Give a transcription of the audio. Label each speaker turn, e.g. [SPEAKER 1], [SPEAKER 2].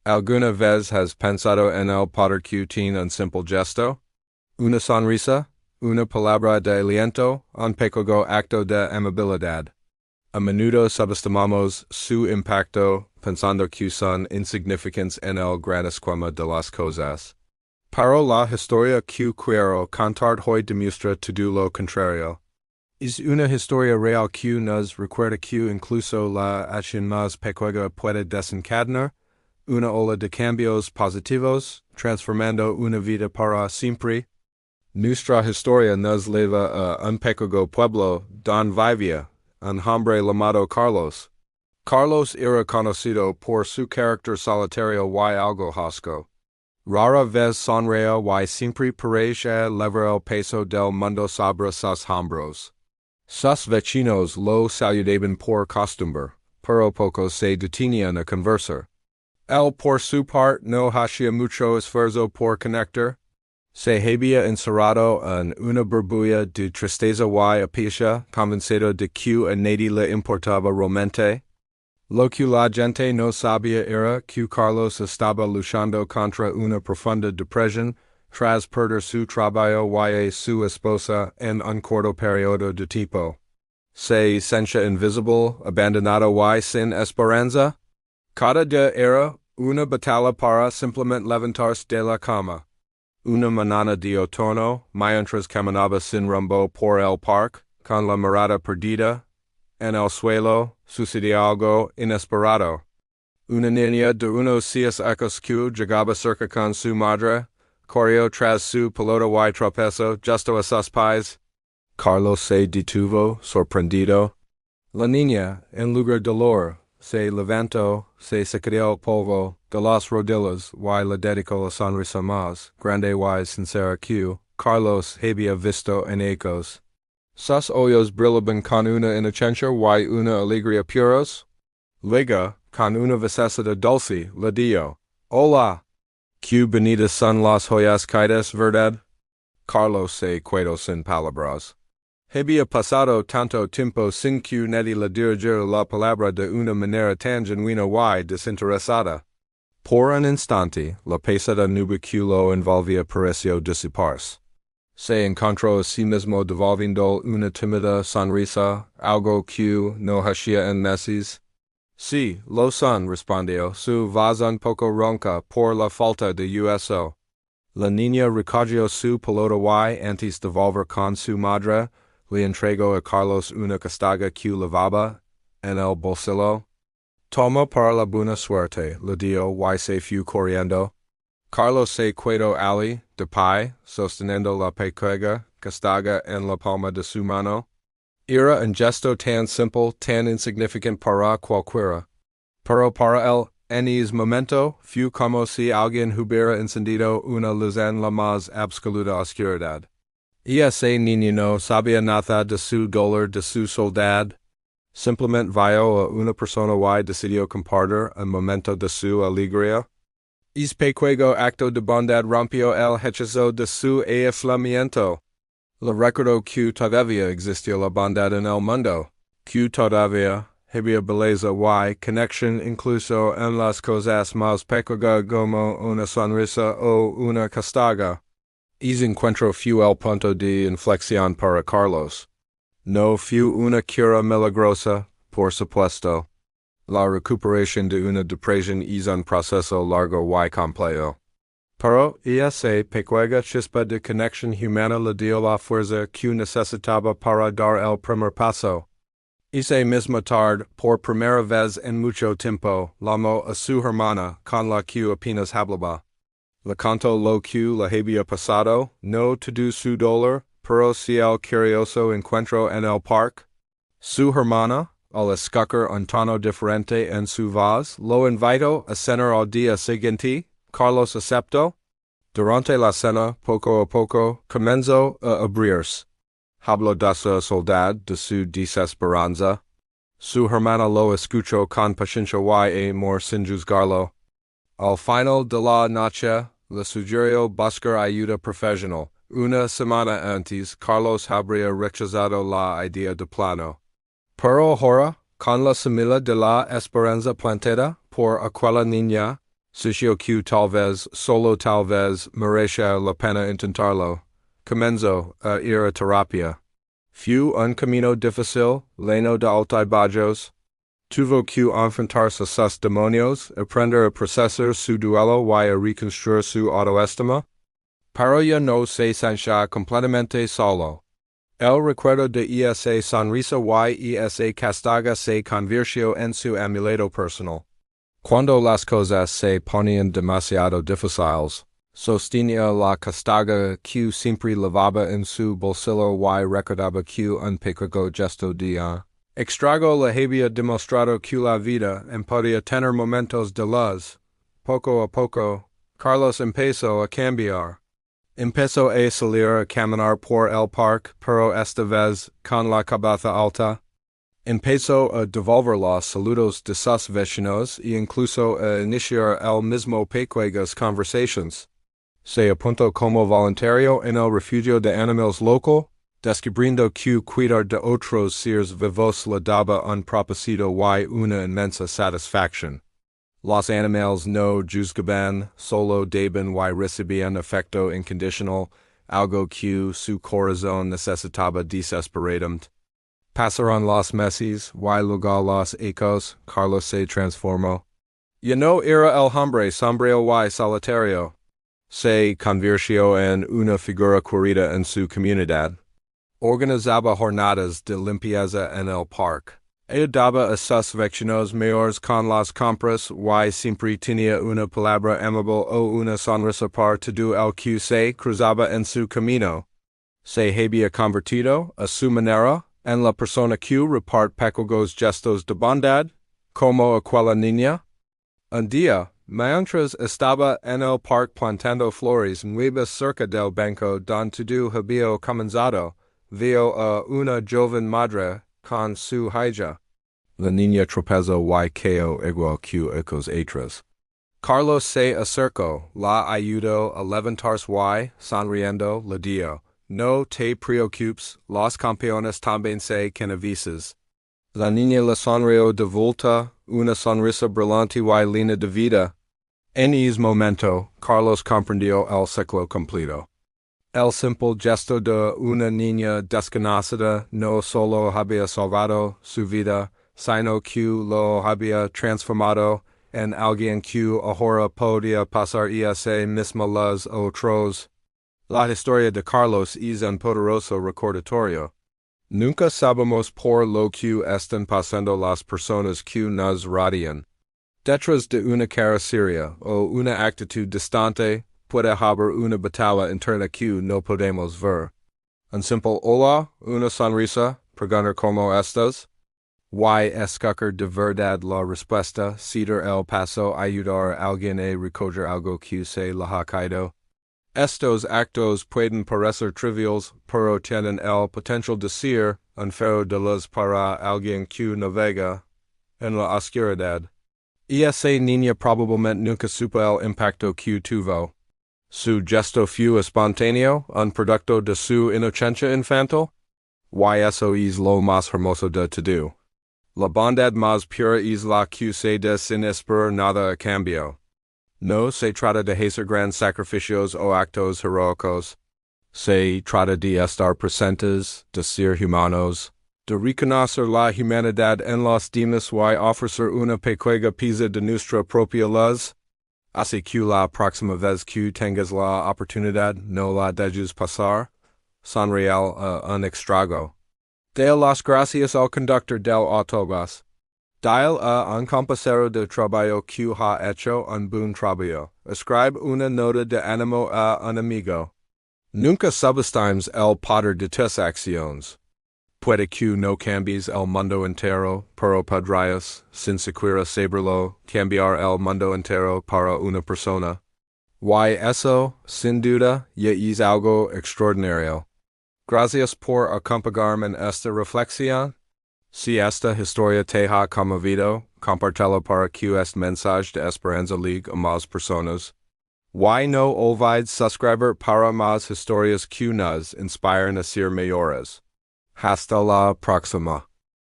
[SPEAKER 1] Alguna vez has pensado en el poder que tiene un simple gesto? Una sonrisa, una palabra de aliento, un pequeño acto de amabilidad. A menudo subestimamos su impacto pensando que son insignificantes en el gran esquema de las cosas. Pero la historia que quiero contar hoy demuestra todo lo contrario. Es una historia real que nos recuerda que incluso la acción más pequeña puede desencadenar una ola de cambios positivos, transformando una vida para siempre. Nuestra historia nos lleva a un pequeño pueblo donde vivía un hombre llamado Carlos. Carlos era conocido por su carácter solitario y algo hosco. Rara vez sonreía y siempre parecía levar el peso del mundo sobre sus hombros. Sus vecinos lo saludaban por costumbre, pero pocos se detenían a conversar. Él por su parte no hacía mucho esfuerzo por conectar. Se había encerrado en una burbuja de tristeza y apatia, convencido de que a nadie le importaba realmente. Lo que la gente no sabía era que Carlos estaba luchando contra una profunda depresión tras perder su trabajo y a su esposa en un corto periodo de tiempo. Se sentía invisible, abandonado y sin esperanza. Cada día era una batalla para simplemente levantarse de la cama. Una mañana de otoño, mientras caminaba sin rumbo por el parque, con la mirada perdida en el suelo, sucedió algo inesperado. Una niña de unos 6 años que llegaba cerca con su madre, corrió tras su pelota y tropezó justo a sus pies. Carlos se detuvo, sorprendido. La niña, en lugar de llorar, se levantó, se sacudió el polvo de las rodillas y le dedicó la sonrisa más grande y sincera que Carlos había visto en ellos. Sus ojos brillaban con una inocencia y una alegría puros. Luego, con una vocecita dulce, le dijo, «Hola, qué bonitas son las joyas caídas, ¿verdad?» Carlos se quedó sin palabras. Había pasado tanto tiempo sin que nadie le dirigiera la palabra de una manera tan genuina y desinteresada. Por un instante, la pesada nube que lo envolvía pareció disiparse. Se encontró a sí mismo devolviendo una tímida sonrisa, algo que no hacía en meses. Sí, lo son, respondió, su voz un poco ronca por la falta de uso. La niña recogió su pelota y antes de volver con su madre, le entregó a Carlos una castaña que llevaba en el bolsillo. Toma para la buena suerte, le dijo y se fue corriendo. Carlos se quedó allí, de pie, sosteniendo la pequeña castaña en la palma de su mano. Era un gesto tan simple, tan insignificante para cualquiera. Pero para él, en ese momento, fue como si alguien hubiera encendido una luz en la más absoluta oscuridad. Y ese niño no sabía nada de su dolor, de su soledad. Simplemente vio a una persona y decidió compartir un momento de su alegría. Ese pequeño acto de bondad rompió el hechizo de su aislamiento. Le recordó que todavía existía la bondad en el mundo, que todavía había belleza y conexión incluso en las cosas más pequeñas como una sonrisa o una castaña. Ese encuentro fue el punto de inflexión para Carlos. No fue una cura milagrosa, por supuesto. La recuperación de una depresión es un proceso largo y complejo. Pero esa pequeña chispa de conexión humana le dio la fuerza que necesitaba para dar el primer paso. Esa misma tarde, por primera vez en mucho tiempo, llamó a su hermana, con la que apenas hablaba. Le contó lo que le había pasado, no todo su dolor, pero sí el curioso encuentro en el parque. Su hermana, al escuchar un tono diferente en su voz, lo invitó a cenar al día siguiente. Carlos aceptó. Durante la cena, poco a poco, comenzó a abrirse. Habló de su soledad, de su desesperanza. Su hermana lo escuchó con paciencia y amor sin juzgarlo. Al final de la noche, le sugirió buscar ayuda profesional. Una semana antes, Carlos habría rechazado la idea de plano. Pero ahora, con la semilla de la esperanza plantada por aquella niña, Sitio Q talvez, solo talvez, merecia la pena intentarlo. Comenzo a ir a terapia. Fu un camino difícil, lleno de altibajos. Tuvo que enfrentarse a sus demonios, aprender a procesar su duelo y a reconstruir su autoestima. Pero ya no se sentía completamente solo. El recuerdo de esa sonrisa y esa castaña se convirtió en su amuleto personal. Cuando las cosas se ponían demasiado difíciles, sostenía la castaña que siempre llevaba en su bolsillo y recordaba que un pequeño gesto de extrago le había demostrado que la vida podía tener momentos de luz. Poco a poco, Carlos empezó a cambiar. Empezó a salir a caminar por el parque, pero esta vez con la cabeza alta. Empezó a devolver los saludos de sus vecinos e incluso a iniciar el mismo pequeñas conversaciones. Se apuntó como voluntario en el refugio de animales local, descubriendo que cuidar de otros seres vivos le daba un propósito y una inmensa satisfacción. Los animales no juzgaban, solo daban y recibían afecto incondicional, algo que su corazón necesitaba desesperadamente. Pasaron los meses, y luego los ecos, Carlos se transformó. Ya no era el hombre sombrío y solitario. Se convirtió en una figura querida en su comunidad. Organizaba jornadas de limpieza en el parque. Ayudaba a sus vecinos mayores con las compras y siempre tenía una palabra amable o una sonrisa para todo el que se cruzaba en su camino. Se había convertido, a su manera, en la persona que reparte pequeños gestos de bondad, como aquella niña. Un día, mientras estaba en el parque plantando flores nuevas cerca del banco donde todo había comenzado, vio a una joven madre con su hija. La niña tropezó y cayó igual que ecos atrás. Carlos se acercó, la ayudó a levantarse y, sonriendo, le dijo, no te preocupes, los campeones también se canavices. La niña le sonrió de vuelta, una sonrisa brillante y llena de vida. En ese momento, Carlos comprendió el ciclo completo. El simple gesto de una niña desconocida no solo había salvado su vida, sino que lo había transformado en alguien que ahora podía pasar esa misma luz a otros. La historia de Carlos es un poderoso recordatorio. Nunca sabemos por lo que están pasando las personas que nos rodean. Detrás de una cara seria o una actitud distante, puede haber una batalla interna que no podemos ver. Un simple hola, una sonrisa, preguntar cómo estás. Y escoger de verdad la respuesta, ceder el paso, ayudar a alguien a recoger algo que se le ha caído. Estos actos pueden parecer triviales, pero tienen el potencial de ser un faro de luz para alguien que navega en la oscuridad. Esa niña probablemente nunca supo el impacto que tuvo. Su gesto fue espontáneo, un producto de su inocencia infantil. Y eso es lo más hermoso de todo. La bondad más pura es la que se da sin esperar nada a cambio. No se trata de hacer grandes sacrificios o actos heroicos. Se trata de estar presentes, de ser humanos, de reconocer la humanidad en los demás y ofrecer una pequeña pieza de nuestra propia luz. Así que la próxima vez que tengas la oportunidad, no la dejes pasar. Sonríe a un extrago. Dale las gracias al conductor del autobús. Dale a un compañero de trabajo que ha hecho un buen trabajo. Escribe una nota de ánimo a un amigo. Nunca subestimes el poder de tus acciones. Puede que no cambies el mundo entero, pero podrías, sin siquiera saberlo, cambiar el mundo entero para una persona. Y eso, sin duda, ya es algo extraordinario. Gracias por acompañarme en esta reflexión. Si esta historia te ha conmovido, compártelo para que este mensaje de esperanza llegue a más personas. Y no olvides suscribir para más historias que nos inspiran a ser mayores. Hasta la próxima.